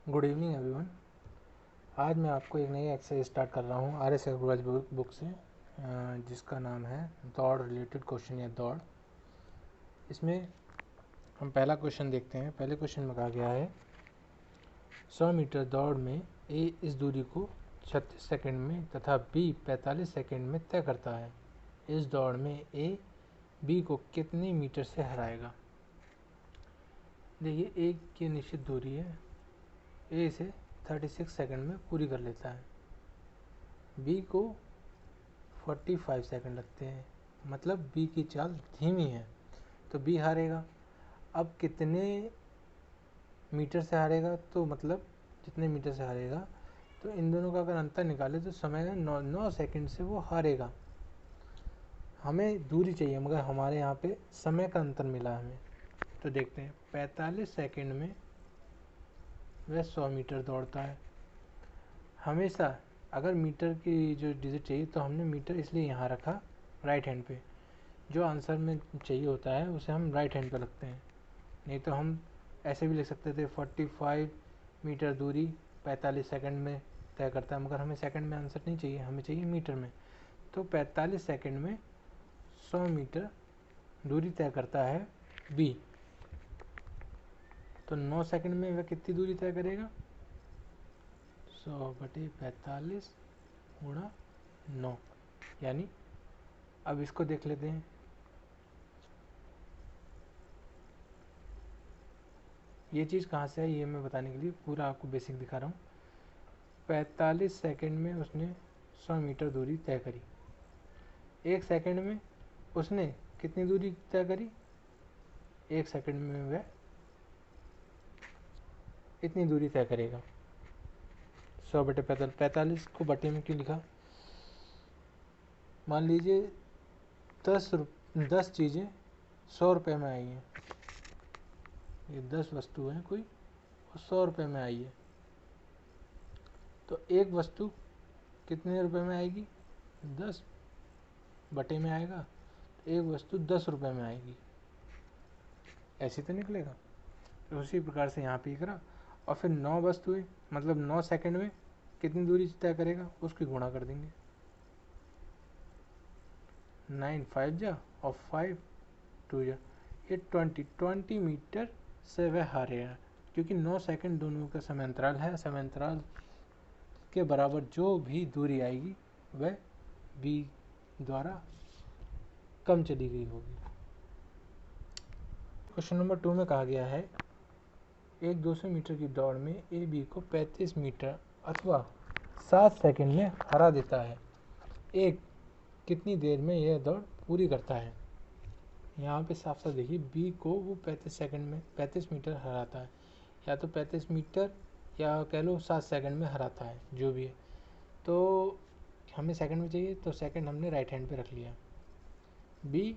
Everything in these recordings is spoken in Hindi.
Good evening everyone. आज मैं आपको एक नई एक्सरसाइज स्टार्ट कर रहा हूँ RS अग्रवाल बुक से, जिसका नाम है दौड़ रिलेटेड क्वेश्चन या दौड़। इसमें हम पहला क्वेश्चन देखते हैं। पहले क्वेश्चन में कहा गया है 100 मीटर दौड़ में A इस दूरी को 36 सेकंड में तथा B 45 सेकंड में तय करता है। इस दौड़ में A B को कितने मीटर से हराएगा। देखिए, A की निश्चित दूरी है, A इसे 36 सेकंड में पूरी कर लेता है, B को 45 सेकंड लगते हैं, मतलब B की चाल धीमी है, तो B हारेगा। अब कितने मीटर से हारेगा, तो मतलब जितने मीटर से हारेगा, तो इन दोनों का अगर अंतर निकाले तो समय 9 सेकंड से वो हारेगा। हमें दूरी चाहिए मगर हमारे यहाँ पे समय का अंतर मिला हमें। तो देखते हैं, 45 सेकंड में वह 100 मीटर दौड़ता है। हमेशा अगर मीटर की जो डिजिट चाहिए तो हमने मीटर इसलिए यहाँ रखा राइट हैंड पे। जो आंसर में चाहिए होता है उसे हम राइट हैंड पे रखते हैं, नहीं तो हम ऐसे भी लिख सकते थे 45 मीटर दूरी 45 सेकंड में तय करता है, मगर हमें सेकंड में आंसर नहीं चाहिए, हमें चाहिए मीटर में। तो 45 सेकंड में 100 मीटर दूरी तय करता है B। तो 9 सेकंड में वह कितनी दूरी तय करेगा, 100/45 गुणा 9, यानी अब इसको देख लेते हैं। ये चीज़ कहाँ से है ये मैं बताने के लिए पूरा आपको बेसिक दिखा रहा हूँ। 45 सेकंड में उसने 100 मीटर दूरी तय करी। 1 सेकंड में उसने कितनी दूरी तय करी, 1 सेकंड में वह इतनी दूरी तय करेगा। 100/45, 45 को बटे में क्यों लिखा, मान लीजिए 10 चीज़ें 100 रुपये में आई हैं। ये 10 वस्तु हैं कोई और 100 रुपये में आई है, तो एक वस्तु कितने रुपए में आएगी, 10 बटे में आएगा, तो एक वस्तु 10 रुपये में आएगी। ऐसे तो निकलेगा। तो उसी प्रकार से यहाँ पे करा, और फिर 9 वस्तुएं मतलब 9 सेकंड में कितनी दूरी तय करेगा उसकी गुणा कर देंगे। 9 5 जा और 5 2 जा, ये 20 मीटर से वह हारेगा, क्योंकि 9 सेकंड दोनों का समय अंतराल है। समय अंतराल के बराबर जो भी दूरी आएगी वह B द्वारा कम चली गई होगी। क्वेश्चन नंबर 2 में कहा गया है एक 200 मीटर की दौड़ में A B को 35 मीटर अथवा 7 सेकंड में हरा देता है। एक कितनी देर में यह दौड़ पूरी करता है। यहाँ पे साफ साफ देखिए, B को वो 35 सेकंड में 35 मीटर हराता है, या तो 35 मीटर या कह लो 7 सेकंड में हराता है, जो भी है। तो हमें सेकंड में चाहिए, तो सेकंड हमने राइट हैंड पे रख लिया। B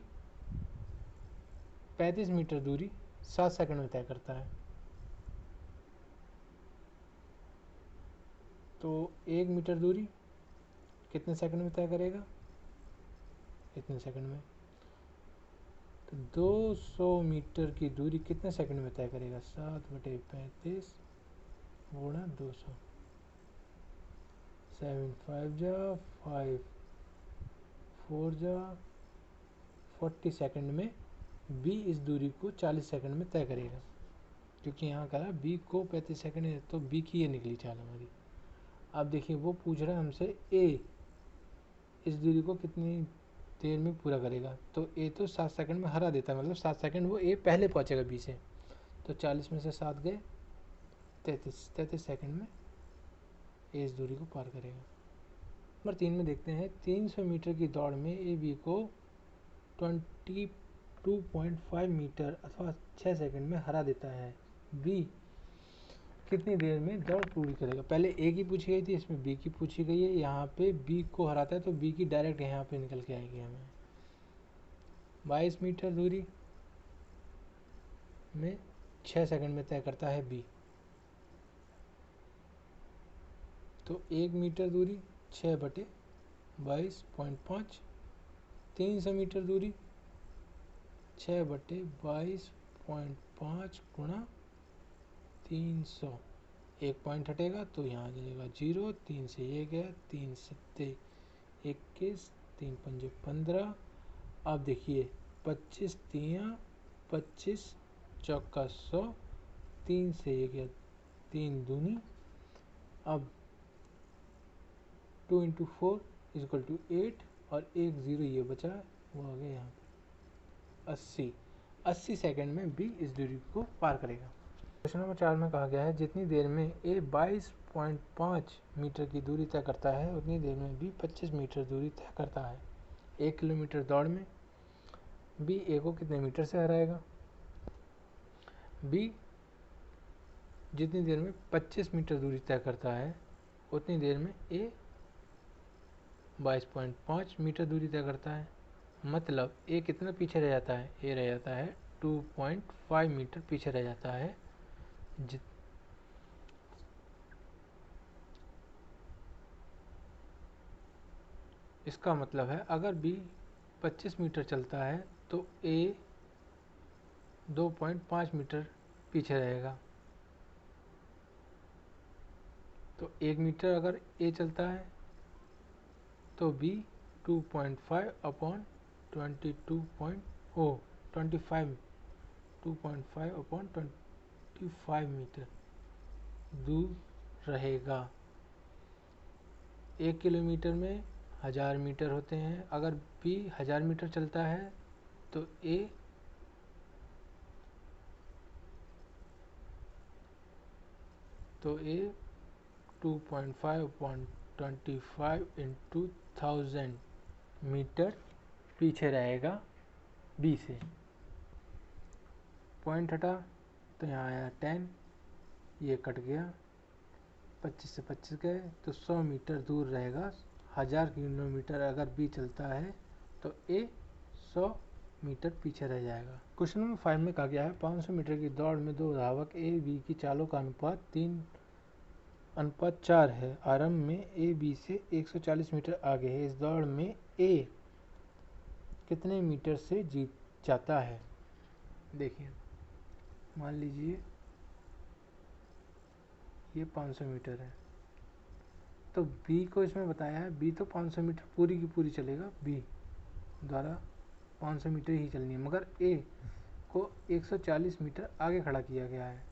35 मीटर दूरी 7 सेकंड में तय करता है, तो 1 मीटर दूरी कितने सेकंड में तय करेगा, इतने सेकंड में। तो 200 मीटर की दूरी कितने सेकंड में तय करेगा, 7/35 गुणा 200, 7 5 जा 5 4 जा 40 सेकंड में B इस दूरी को 40 सेकंड में तय करेगा, क्योंकि यहाँ कहा B को 35 सेकंड है, तो B की ये निकली चाल हमारी। अब देखिए, वो पूछ रहा है हमसे A इस दूरी को कितनी देर में पूरा करेगा, तो A तो 7 सेकंड में हरा देता है, मतलब 7 सेकंड वो A पहले पहुँचेगा B से, तो 40 में से 7 गए 33 सेकंड में A इस दूरी को पार करेगा। नंबर 3 में देखते हैं 300 मीटर की दौड़ में A B को 22.5 मीटर अथवा 6 सेकंड में हरा देता है। B कितनी देर में दौड़ पूरी करेगा। पहले A की पूछी गई थी, इसमें B की पूछी गई है। यहाँ पे B को हराता है तो B की डायरेक्ट यहाँ पे निकल के आएगी हमें। 22 मीटर दूरी में 6 सेकंड में तय करता है B, तो 1 मीटर दूरी 6/22.5, 300 मीटर दूरी 6/22.5 गुणा 300, एक पॉइंट हटेगा तो यहाँ जाएगा 0, 3 से ये गया, 3 सत्ते 21, 3 पंजे 15। अब देखिए 25 तियाँ 25, चौका 100, 3 से ये गया 3 दूनी। अब 2 × 4 = 8 और एक 0 ये बचा है, वो आ गया यहाँ पे 80 सेकंड में बी इस दूरी को पार करेगा। क्वेश्चन नंबर 4 में कहा गया है जितनी देर में ए 22.5 मीटर की दूरी तय करता है उतनी देर में बी 25 मीटर दूरी तय करता है। 1 किलोमीटर दौड़ में बी ए को कितने मीटर से हराएगा? बी जितनी देर में 25 मीटर दूरी तय करता है उतनी देर में ए 22.5 मीटर दूरी तय करता है। मतलब ए कितना पीछे रह जाता है? ए रह जाता है 2.5 मीटर पीछे रह जाता है। इसका मतलब है अगर बी 25 मीटर चलता है तो ए 2.5 मीटर पीछे रहेगा। तो 1 मीटर अगर ए चलता है तो बी 2.5 अपॉन 2.5 मीटर दूर रहेगा। 1 किलोमीटर में 1000 मीटर होते हैं। अगर बी 1000 मीटर चलता है तो ए 2.5 अपॉन 25 × 1000 मीटर पीछे रहेगा बी से। पॉइंट हटा तो यहाँ आया 10, ये कट गया, 25 से 25 गए तो 100 मीटर दूर रहेगा। 1000 किलोमीटर अगर बी चलता है तो ए 100 मीटर पीछे रह जाएगा। क्वेश्चन नंबर 5 में कहा गया है 500 मीटर की दौड़ में दो धावक ए बी की चालों का अनुपात 3:4 है। आरंभ में ए बी से 140 मीटर आगे है। इस दौड़ में ए कितने मीटर से जीत जाता है? देखिए मान लीजिए ये 500 मीटर है तो बी को इसमें बताया है बी तो 500 मीटर पूरी की पूरी चलेगा, बी द्वारा 500 मीटर ही चलनी है, मगर ए को 140 मीटर आगे खड़ा किया गया है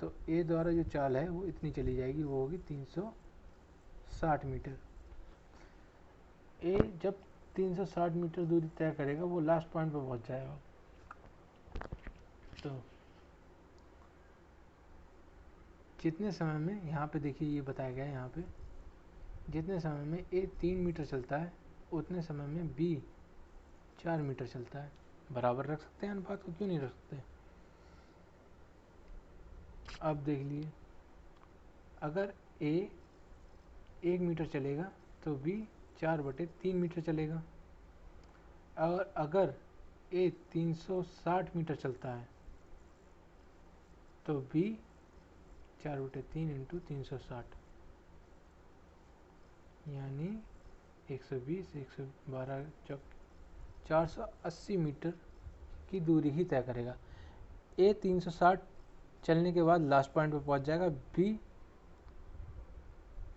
तो ए द्वारा जो चाल है वो इतनी चली जाएगी, वो होगी 360 मीटर। ए जब 360 मीटर दूरी तय करेगा वो लास्ट पॉइंट पर पहुंच जाएगा। तो जितने समय में, यहाँ पे देखिए ये बताया गया है, यहाँ पे जितने समय में ए 3 मीटर चलता है उतने समय में बी 4 मीटर चलता है। बराबर रख सकते हैं अनुपात को, क्यों नहीं रख सकते? अब देख लिए अगर ए 1 मीटर चलेगा तो बी 4/3 मीटर चलेगा। और अगर ए 360 मीटर चलता है तो बी 4/3 × 360 यानी 120, 112, 480 मीटर की दूरी ही तय करेगा। ए 360 चलने के बाद लास्ट पॉइंट पर पहुंच जाएगा, बी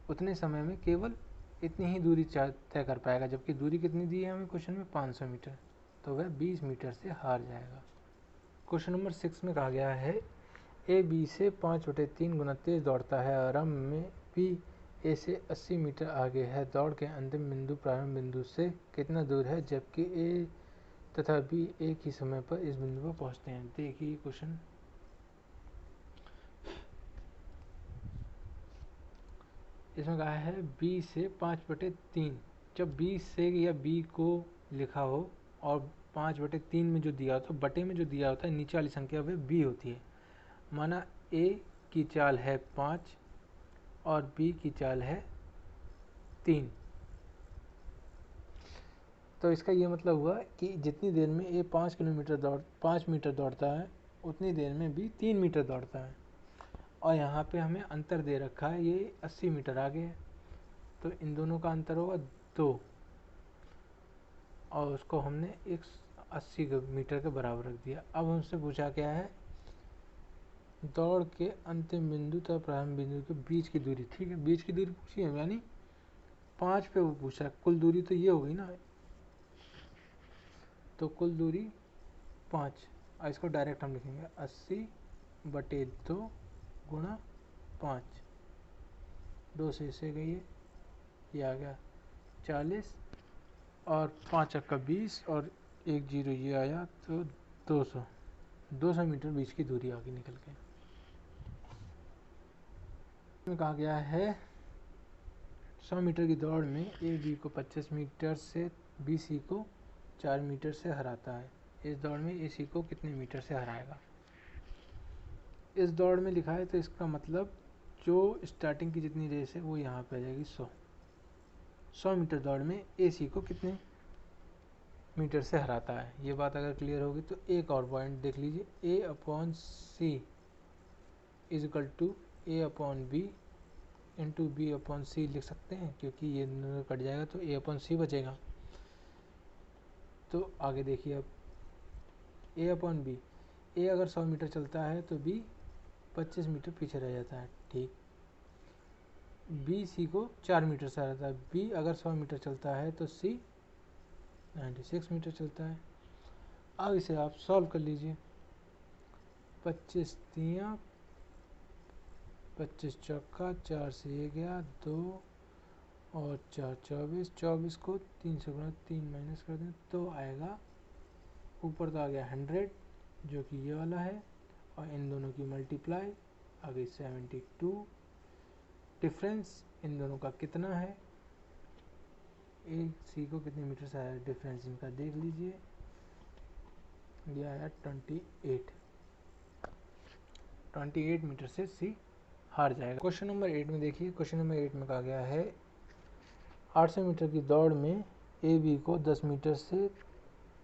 उतने समय में केवल इतनी ही दूरी तय कर पाएगा, जबकि दूरी कितनी दी है हमें क्वेश्चन में? 500 मीटर, तो वह 20 मीटर से हार जाएगा। क्वेश्चन नंबर 6 में कहा गया है ए बी से 5/3 गुना तेज दौड़ता है। आरंभ में बी ए से 80 मीटर आगे है। दौड़ के अंतिम बिंदु प्रारंभ बिंदु से कितना दूर है, जबकि ए तथा बी एक ही समय पर इस बिंदु पर पहुंचते हैं? देखिए क्वेश्चन, इसमें कहा है बी से 5/3। जब बी से या बी को लिखा हो और 5/3 में जो दिया होता है, बटे में जो दिया होता है नीचे वाली संख्या वह बी होती है। माना ए की चाल है 5 और बी की चाल है 3, तो इसका ये मतलब हुआ कि जितनी देर में ए 5 मीटर दौड़ता है उतनी देर में बी 3 मीटर दौड़ता है। और यहाँ पे हमें अंतर दे रखा है, ये 80 मीटर आगे है तो इन दोनों का अंतर होगा 2 और उसको हमने 180 मीटर के बराबर रख दिया। अब हमसे पूछा क्या है दौड़ के अंतिम बिंदु तथा प्रारंभ बिंदु के बीच की दूरी, ठीक है, बीच की दूरी पूछी है, यानी 5 पे वो पूछा है, कुल दूरी तो ये हो गई ना, तो कुल दूरी 5। इसको डायरेक्ट हम लिखेंगे 80/2 गुणा 5, 2 से इसे गई है, ये आ गया 40 और 5 अक्का 20 और 1 जीरो ये आया, तो 200 मीटर बीच की दूरी आगे निकल के। कहा गया है 100 मीटर की दौड़ में ए बी को 25 मीटर से बी सी को 4 मीटर से हराता है। इस दौड़ में ए सी को कितने मीटर से हराएगा। इस दौड़ में लिखा है तो इसका मतलब जो स्टार्टिंग की जितनी रेस है वो यहाँ पे आ जाएगी 100 मीटर दौड़ में ए सी को कितने मीटर से हराता है। ये बात अगर क्लियर होगी तो एक और पॉइंट देख लीजिए, A upon C is equal to A upon B into B upon C लिख सकते हैं, क्योंकि ये कट जाएगा तो ए अपॉन सी बचेगा। तो आगे देखिए अब ए अपॉन बी, ए अगर 100 मीटर चलता है तो बी 25 मीटर पीछे रह जाता है, ठीक। बी सी को 4 मीटर से हराता है, बी अगर 100 मीटर चलता है तो सी 96 मीटर चलता है। अब इसे आप सॉल्व कर लीजिए, 25 तियाँ 25 चौका 4 से ये गया 2 और 4 24, 24 को 3 से गुणा 3 माइनस कर दें तो आएगा, ऊपर तो आ गया 100 जो कि ये वाला है, और इन दोनों की मल्टीप्लाई आ गई 72। डिफरेंस इन दोनों का कितना है, ए सी को कितने मीटर से आया, डिफरेंस इनका देख लीजिए, ये आया 28 मीटर से सी हार जाएगा। क्वेश्चन नंबर 8 में देखिए, क्वेश्चन नंबर 8 में कहा गया है 800 मीटर की दौड़ में ए बी को 10 मीटर से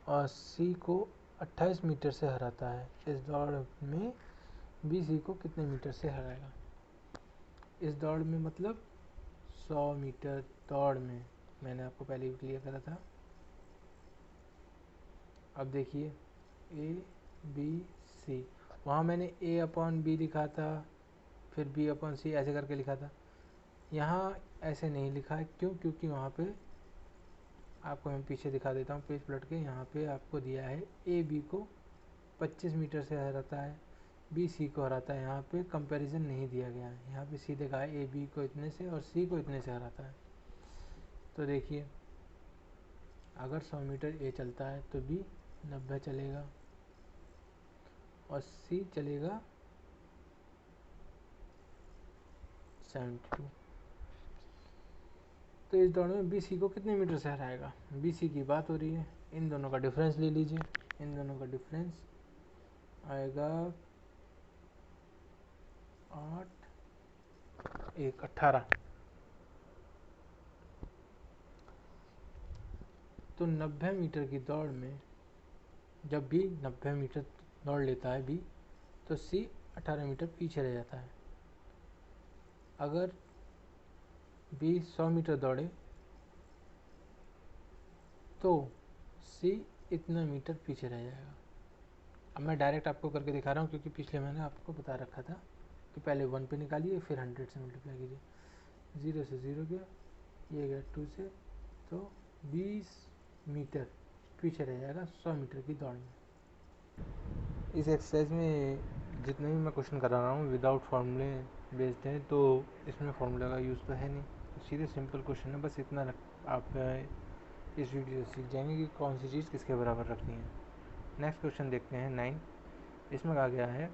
और सी को 28 मीटर से हराता है। इस दौड़ में बी सी को कितने मीटर से हराएगा। इस दौड़ में मतलब 100 मीटर दौड़ में, मैंने आपको पहले भी क्लियर करा था। अब देखिए ए बी सी, वहाँ मैंने ए अपॉन बी लिखा था, फिर बी अपॉन सी ऐसे करके लिखा था। यहाँ ऐसे नहीं लिखा है, क्यों, क्योंकि वहाँ पे आपको मैं पीछे दिखा देता हूँ, पेज पलट के, यहाँ पे आपको दिया है ए बी को 25 मीटर से हराता है, बी सी को हराता है। यहाँ पे कंपैरिजन नहीं दिया गया है, यहाँ पे सीधे कहा है ए बी को इतने से और सी को इतने से हराता है। तो देखिए अगर 100 मीटर ए चलता है तो बी 90 चलेगा और सी चलेगा 72। तो इस दौड़ में बी सी को कितने मीटर से हराएगा, बी सी की बात हो रही है। इन दोनों का डिफरेंस ले लीजिए, इन दोनों का डिफरेंस आएगा 8 1 18। तो 90 मीटर की दौड़ में जब बी 90 मीटर दौड़ लेता है बी, तो सी 18 मीटर पीछे रह जाता है। अगर बी 100 मीटर दौड़े तो सी इतना मीटर पीछे रह जाएगा। अब मैं डायरेक्ट आपको करके दिखा रहा हूँ, क्योंकि पिछले मैंने आपको बता रखा था कि पहले 1 पे निकालिए फिर 100 से मल्टीप्लाई कीजिए। 0 से 0 गया, ये गया 2 से, तो 20 मीटर पीछे रह जाएगा 100 मीटर की दौड़ में। इस एक्सरसाइज में जितने भी मैं क्वेश्चन करा रहा हूँ विदाउट फार्मूले बेस्ड हैं, तो इसमें फार्मूला का यूज़ तो है नहीं, सीधे सिंपल क्वेश्चन है। बस इतना आप इस वीडियो से सीख जाएंगे कि कौन सी चीज़ किसके बराबर रखनी है। नेक्स्ट क्वेश्चन देखते हैं 9। इसमें कहा गया है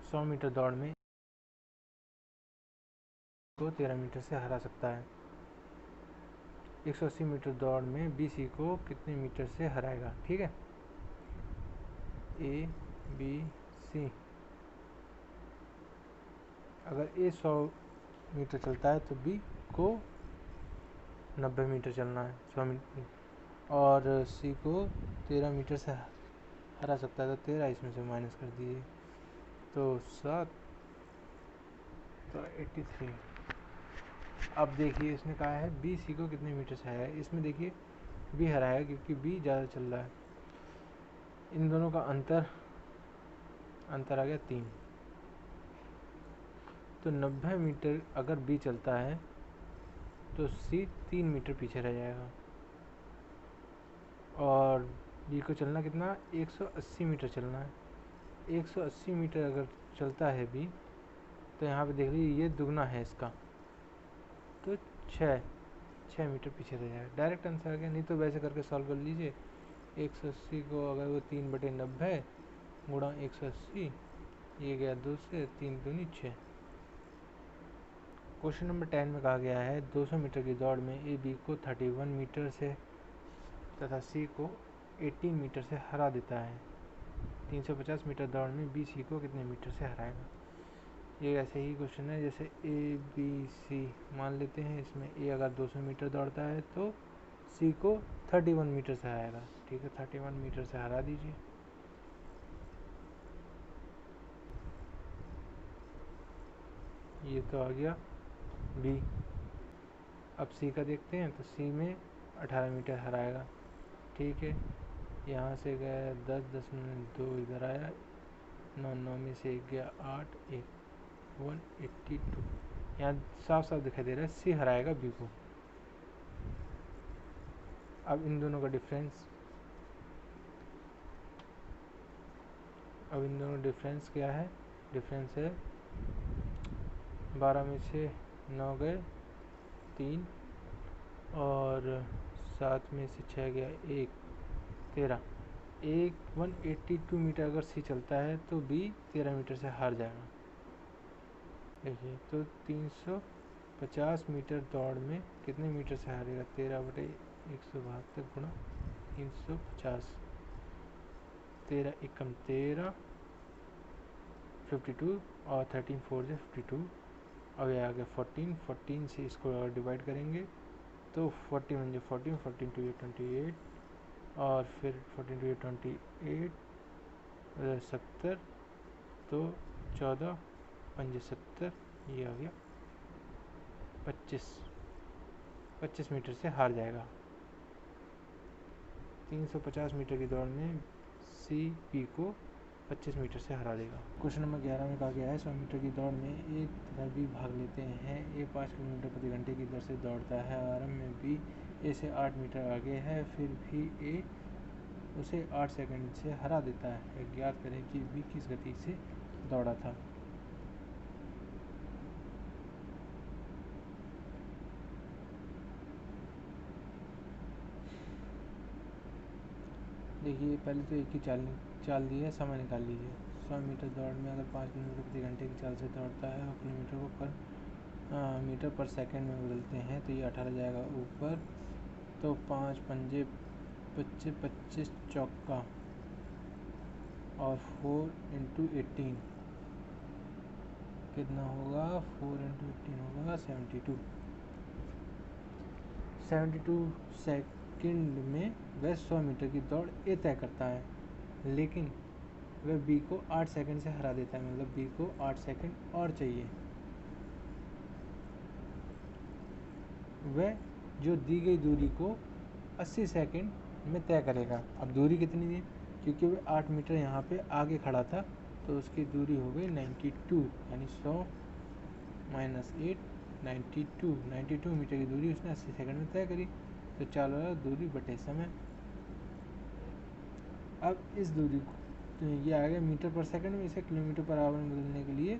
100 मीटर दौड़ में को 13 मीटर से हरा सकता है। 180 मीटर दौड़ में बी सी को कितने मीटर से हराएगा। ठीक है, ए बी सी, अगर ए 100 मीटर चलता है तो बी को 90 मीटर चलना है, 100 मीटर, और सी को 13 मीटर से हरा सकता है, तो 13 इसमें से माइनस कर दीजिए, तो 7 तो 83। अब देखिए इसने कहा है बी सी को कितने मीटर से हराया। इसमें देखिए बी हराया क्योंकि बी ज़्यादा चल रहा है। इन दोनों का अंतर अंतर आ गया 3। तो 90 मीटर अगर बी चलता है तो सी 3 मीटर पीछे रह जाएगा। और बी को चलना कितना, 180 मीटर चलना है। 180 मीटर अगर चलता है बी, तो यहाँ पे देख लीजिए ये दुगना है इसका, तो 6 मीटर पीछे रह जाएगा। डायरेक्ट आंसर आ गया। नहीं तो वैसे करके सॉल्व कर लीजिए। 180 को अगर वो 3/90 गुणा 180, ये गया 2 से, 3 दूनी 6। क्वेश्चन नंबर 10 में कहा गया है 200 मीटर की दौड़ में ए बी को 31 मीटर से तथा सी को 18 मीटर से हरा देता है। 350 मीटर दौड़ में बी सी को कितने मीटर से हराएगा। ये ऐसे ही क्वेश्चन है जैसे ए बी सी मान लेते हैं। इसमें ए अगर 200 मीटर दौड़ता है तो सी को 31 मीटर से हराएगा। ठीक है, 31 मीटर से हरा दीजिए। ये तो आ गया बी। अब सी का देखते हैं। तो सी में 18 मीटर हराएगा। ठीक है, यहाँ से गया 10, 10 में 2 इधर आया, 9, 9 में से 1 गया 8, 182। यहाँ साफ साफ दिखाई दे रहा है सी हराएगा बी को। अब इन दोनों का डिफरेंस, क्या है। डिफरेंस है 12 में से 9 गए 3, और 7 में से 6 गया 1, 13। 182 मीटर अगर सी चलता है तो बी 13 मीटर से हार जाएगा। देखिए, तो 350 मीटर दौड़ में कितने मीटर से हारेगा। 13/172 गुणा 350, 13 एकम 13, 52 और 13 4 से 52। अब ये आ गया 14 से इसको अगर डिवाइड करेंगे तो 40 में 14, 14 टू 28, और फिर 14 टू 28 70, तो 14 5 70, ये आ गया 25 मीटर से हार जाएगा। 350 मीटर की दौड़ में सी पी को 25 मीटर से हरा देगा। क्वेश्चन नंबर 11 में कहा गया है 100 मीटर की दौड़ में ए तथा बी भाग लेते हैं। ए 5 किलोमीटर प्रति घंटे की दर से दौड़ता है। आरंभ में बी ए से 8 मीटर आगे है, फिर भी ए उसे 8 सेकंड से हरा देता है। ज्ञात करें कि बी किस गति से दौड़ा था। देखिए, पहले तो एक ही चाल दी है, समय निकाल लीजिए। 100 मीटर दौड़ में अगर 5 किलोमीटर प्रति घंटे की चाल से दौड़ता है और किलोमीटर को मीटर पर सेकंड में बदलते हैं, तो ये 18 जाएगा ऊपर। तो 5 पंजे 25, 25 चौका और 4 इंटू 18 कितना होगा। 4 इंटू 18 होगा 72 सेकंड में वह 100 मीटर की दौड़ ए तय करता है, लेकिन वह बी को 8 सेकंड से हरा देता है। मतलब बी को 8 सेकंड और चाहिए। वह जो दी गई दूरी को 80 सेकंड में तय करेगा। अब दूरी कितनी थी, क्योंकि वह 8 मीटर यहाँ पे आगे खड़ा था, तो उसकी दूरी हो गई 92, यानी 100 माइनस 8, 92 मीटर की दूरी उसने 80 सेकंड में तय करी। तो चाल वाला दूरी बटे समय। अब इस दूरी को, तो ये आ गया मीटर पर सेकंड में, इसे किलोमीटर पर आवर में बदलने के लिए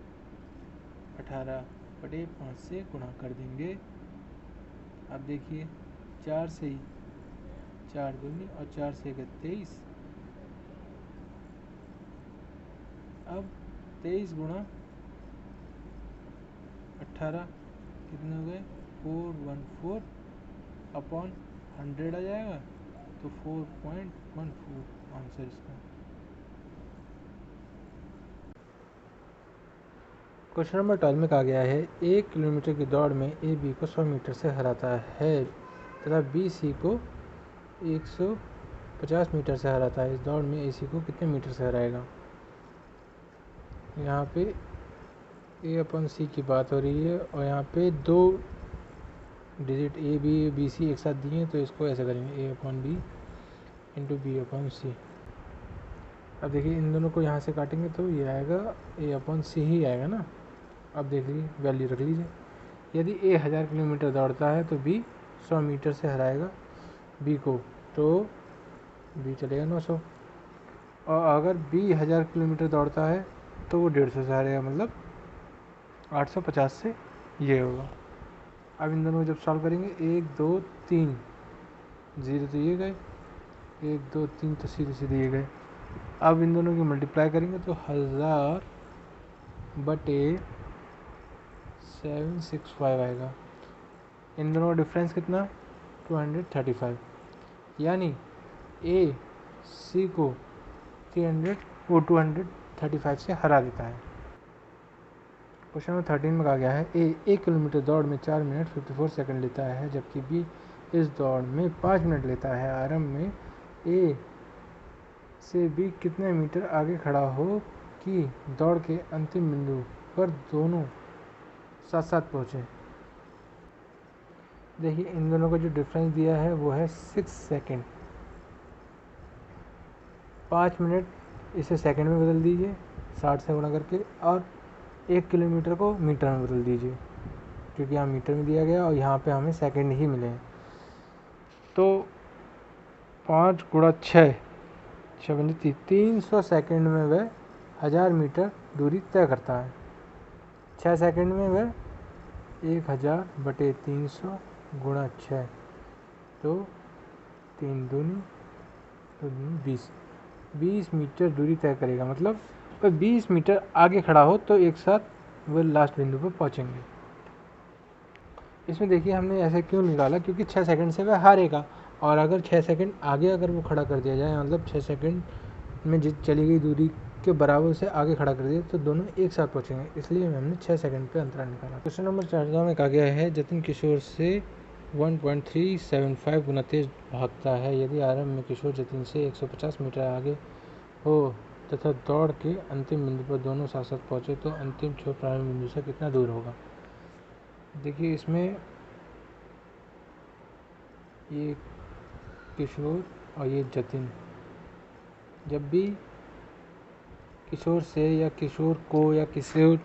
18/5 से गुणा कर देंगे। अब देखिए 4 से ही 4 दूनी और 4 से 23। अब 23 गुणा 18 कितने हो गए 414 अपॉन 100 आ जाएगा। तो 4.14 आंसर इसका। क्वेश्चन नंबर 12 में कहा गया है 1 किलोमीटर की दौड़ में ए बी को 100 मीटर से हराता है तथा बी सी को 150 मीटर से हराता है। इस दौड़ में ए सी को कितने मीटर से हराएगा। यहाँ पे ए अपन सी की बात हो रही है और यहाँ पे 2 डिजिट ए बी सी एक साथ दिए हैं, तो इसको ऐसे करेंगे A upon B into B upon C. अब देखिए इन दोनों को यहाँ से काटेंगे तो ये आएगा A/C ही आएगा ना। अब देख लीजिए वैल्यू रख लीजिए। यदि A 1000 किलोमीटर दौड़ता है तो B 100 मीटर से हराएगा B को, तो B चलेगा 900। और अगर B 1000 किलोमीटर दौड़ता है तो वो 150 से हराएगा, मतलब 850 से ये होगा। अब इन दोनों को जब सॉल्व करेंगे 1 2 3 0 तो ये गए, 1 2 3 तो सीधे सीधे ये गए। अब इन दोनों की मल्टीप्लाई करेंगे तो 1000 बटे 765 आएगा। इन दोनों का डिफरेंस कितना 235, यानी AC को 235 से हरा देता है। क्वेश्चन नंबर 13 में कहा गया है A 1 किलोमीटर दौड़ में 4 मिनट 54 सेकंड लेता है, जबकि B इस दौड़ में 5 मिनट लेता है। आरंभ में A से B कितने मीटर आगे खड़ा हो कि दौड़ के अंतिम बिंदु पर दोनों साथ साथ पहुँचे। देखिए इन दोनों का जो डिफरेंस दिया है वो है 6 सेकंड। 5 मिनट इसे सेकंड में बदल दीजिए 60 से गुणा करके, और 1 किलोमीटर को मीटर में बदल दीजिए, क्योंकि यहाँ मीटर में दिया गया और यहाँ पे हमें सेकंड ही मिले हैं। तो 5 गुणा 6 300 सेकंड में वह 1000 मीटर दूरी तय करता है। 6 सेकंड में वह 1000 बटे 300 गुणा 6, तो 3 दूनी 20 मीटर दूरी तय करेगा। मतलब वह 20 मीटर आगे खड़ा हो तो एक साथ वह लास्ट बिंदु पर पहुंचेंगे। इसमें देखिए हमने ऐसे क्यों निकाला, क्योंकि 6 सेकंड से वह हारेगा, और अगर 6 सेकंड आगे अगर वो खड़ा कर दिया जाए, मतलब 6 सेकंड में चली गई दूरी के बराबर से आगे खड़ा कर दिया, तो दोनों एक साथ पहुंचेंगे, इसलिए हमने 6 सेकंड पे अंतराल निकाला। क्वेश्चन नंबर 14 में कहा गया है जतिन किशोर से 1.375 गुना तेज भागता है। यदि आरंभ में किशोर जतिन से 150 मीटर आगे हो तथा दौड़ के अंतिम बिंदु पर दोनों साथ साथ पहुँचे, तो अंतिम छोर प्रारंभ बिंदु से कितना दूर होगा। देखिए इसमें ये किशोर और ये जतिन, जब भी किशोर से या किशोर को या किशोर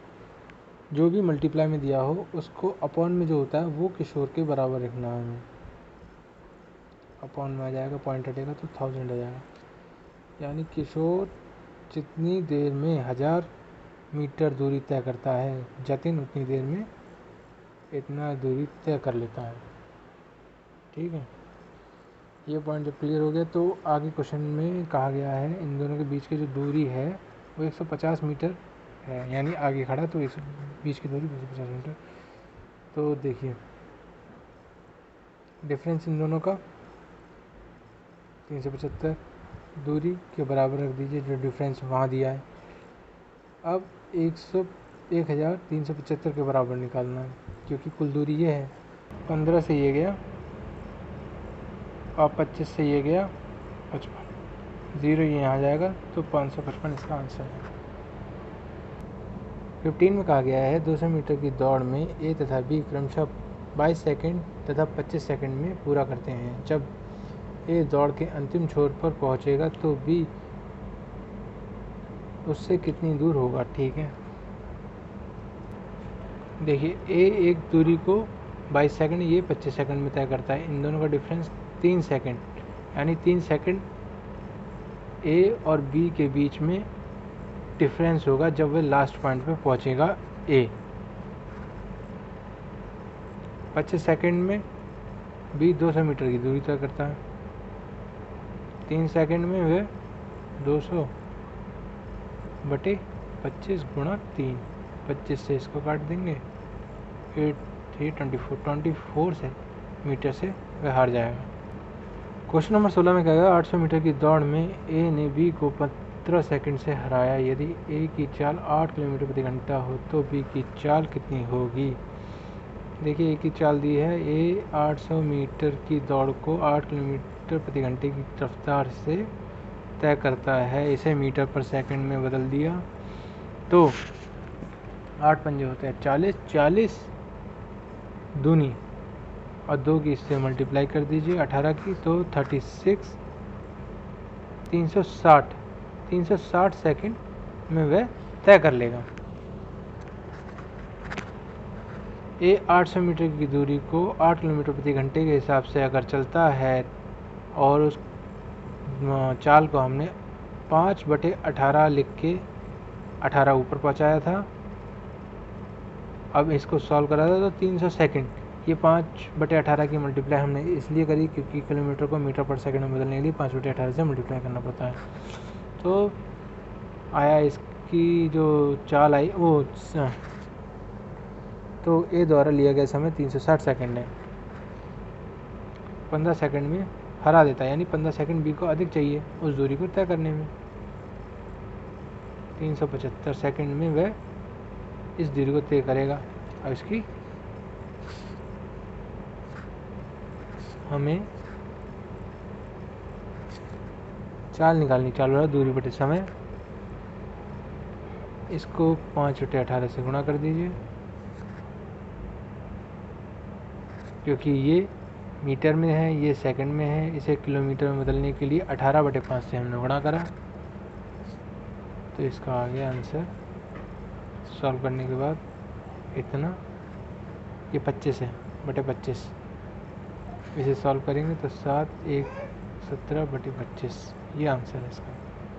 जो भी मल्टीप्लाई में दिया हो, उसको अपॉन में जो होता है वो किशोर के बराबर रखना है हमें। अपॉन में आ जाएगा, पॉइंट हटेगा तो 1000 आ जाएगा, यानी किशोर जितनी देर में 1000 मीटर दूरी तय करता है, जतिन उतनी देर में इतना दूरी तय कर लेता है। ठीक है, ये पॉइंट जब क्लियर हो गया तो आगे क्वेश्चन में कहा गया है इन दोनों के बीच की जो दूरी है वो 150 मीटर है, यानी आगे खड़ा तो बीच की दूरी 250 मीटर। तो देखिए डिफरेंस इन दोनों का 375 दूरी के बराबर रख दीजिए, जो डिफरेंस वहाँ दिया है। अब 1375 के बराबर निकालना है, क्योंकि कुल दूरी ये है। 15 से ये गया और 25 से ये गया 55, 0 ये यहाँ जाएगा तो 555 इसका आंसर है। 15 में कहा गया है 200 मीटर की दौड़ में A तथा B क्रमशः 22 सेकंड तथा 25 सेकंड में पूरा करते हैं। जब A दौड़ के अंतिम छोर पर पहुंचेगा तो B उससे कितनी दूर होगा। ठीक है, देखिए A एक दूरी को 22 सेकंड, ये 25 सेकंड में तय करता है। इन दोनों का डिफरेंस 3 सेकंड, यानी 3 सेकंड A और B के बीच में डिफरेंस होगा जब वह लास्ट पॉइंट पे पहुंचेगा A। 25 सेकंड में B 200 मीटर की दूरी तय करता है। 3 सेकंड में वह 200 बटे 25 गुणा 3, 25 से इसको काट देंगे 8 3 24 से मीटर से वह हार जाएगा। क्वेश्चन नंबर 16 में कहेगा 800 मीटर की दौड़ में A ने B को 15 सेकंड से हराया। यदि A की चाल 8 किलोमीटर प्रति घंटा हो तो B की चाल कितनी होगी। देखिए A की चाल दी है, A 800 मीटर की दौड़ को 8 किलोमीटर प्रति घंटे की रफ्तार से तय करता है। इसे मीटर पर सेकंड में बदल दिया तो 8 पंजे होते हैं 40 दूनी और 2 की इससे मल्टीप्लाई कर दीजिए 18 की, तो 36 360 360 सेकंड में वह तय कर लेगा। ए 800 मीटर की दूरी को 8 किलोमीटर प्रति घंटे के हिसाब से अगर चलता है और उस चाल को हमने 5/18 लिख के 18 ऊपर पहुंचाया था। अब इसको सॉल्व करा था तो 300 सेकंड, ये 5/18 की मल्टीप्लाई हमने इसलिए करी क्योंकि किलोमीटर को मीटर पर सेकंड में बदलने के लिए 5/18 से मल्टीप्लाई करना पड़ता है। तो आया इसकी जो चाल आई वो तो ए द्वारा लिया गया समय 360 सेकंड है। 15 सेकंड में हरा देता है, यानी 15 सेकंड बी को अधिक चाहिए उस दूरी को तय करने में। 375 सेकंड में वह इस दूरी को तय करेगा। अब इसकी हमें चाल निकालनी, चाल वाला दूरी बटे समय। इसको 5/18 से गुणा कर दीजिए, क्योंकि ये मीटर में है, ये सेकंड में है, इसे किलोमीटर में बदलने के लिए 18/5 से हमने गुणा करा। तो इसका आ गया आंसर सॉल्व करने के बाद इतना, ये 25 है बटे 25। इसे सॉल्व करेंगे तो 7 1 17/25, ये आंसर है इसका।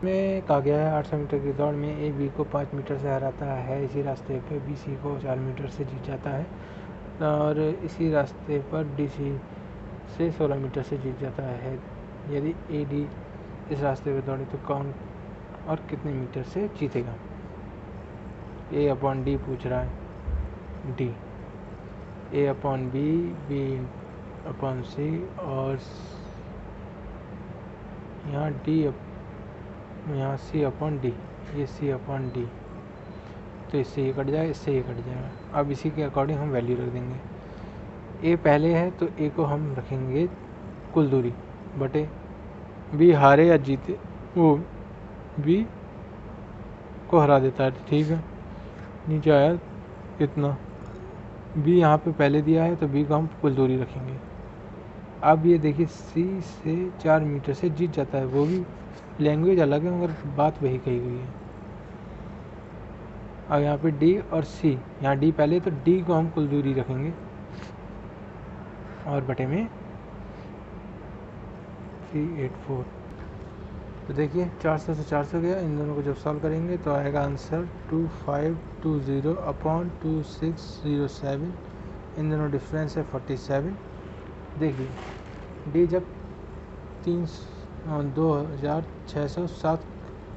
में कहा गया है 800 मीटर की दौड़ में ए बी को 5 मीटर से हराता है। इसी रास्ते पर बी सी को 4 मीटर से जीत जाता है और इसी रास्ते पर डी सी से 16 मीटर से जीत जाता है। यदि ए डी इस रास्ते पर दौड़े तो कौन और कितने मीटर से जीतेगा? ए अपॉन डी पूछ रहा है, D A upon B, B upon C और यहाँ डी, यहाँ सी अपॉन डी, ये सी अपॉन डी। तो इससे ये कट जाएगा, इससे ये कट जाएगा। अब इसी के अकॉर्डिंग हम वैल्यू रख देंगे। ए पहले है तो ए को हम रखेंगे कुल दूरी बटे बी हारे या जीते, वो बी को हरा देता है, ठीक है। नीचे आया कितना, बी यहाँ पे पहले दिया है तो बी को हम कुल दूरी रखेंगे। अब ये देखिए सी से 4 मीटर से जीत जाता है, वो भी लैंग्वेज अलग है मगर बात वही कही गई है। अब यहाँ पे डी और सी, यहाँ डी पहले तो डी को हम कुल दूरी रखेंगे और बटे में 384। तो देखिए 400 से 400 गया, इन दोनों को जब सॉल्व करेंगे तो आएगा आंसर 2520 अपॉन 2607। इन दोनों डिफरेंस है 47। देखिए डी जब 2607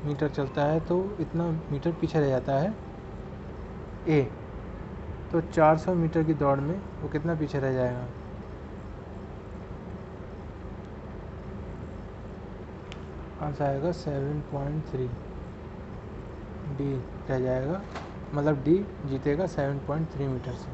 मीटर चलता है तो इतना मीटर पीछे रह जाता है ए, तो 400 मीटर की दौड़ में वो कितना पीछे रह जाएगा? आंसर आएगा 7.3। डी रह जाएगा, मतलब डी जीतेगा 7.3 मीटर से।